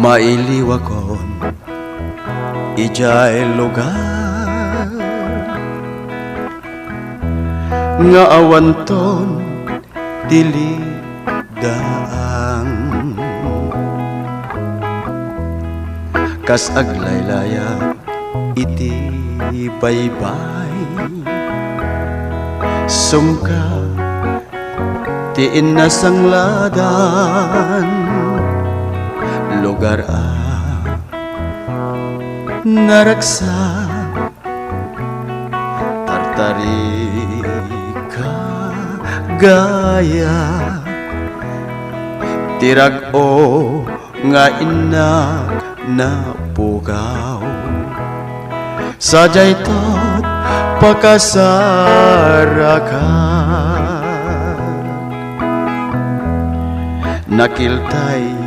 mailiwakon ijay lugar nga awanton dili daang kas aglaylaya iti baybay sumka tiin na sangladan lugar naraksa tartarika gaya tirag-o nga ina na pugaw sajay tot pakasaraka nakiltay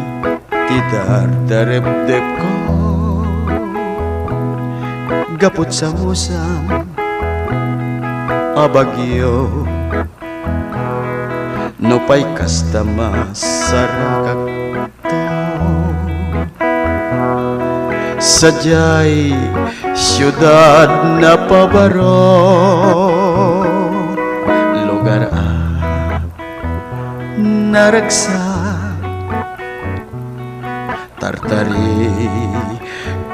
tidar darep-dep ko gapot sa musang abagyo no pay kasta masarakak to sadyay siyudad na pabaro lugar naragsa tartari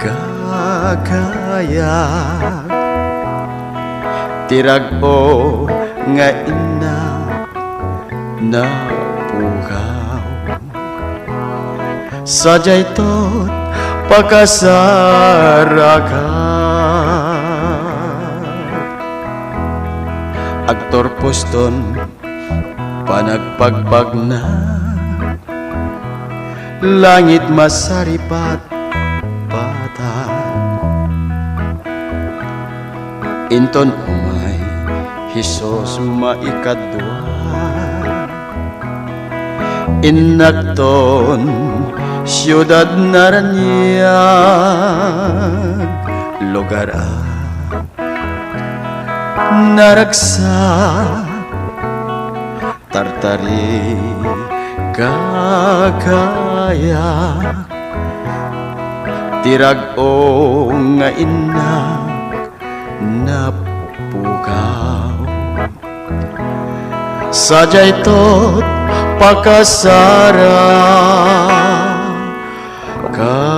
kagaya tirag-o nga ina na pugaw sajay tot pakasaraka aktor poston panagpagbag na langit masaripat inton umay Hesus maikadwa inakton siyudad naranyag lugar naraksa tartari kagaya tirag-o nga ina napugaw sajay tot pakasara ka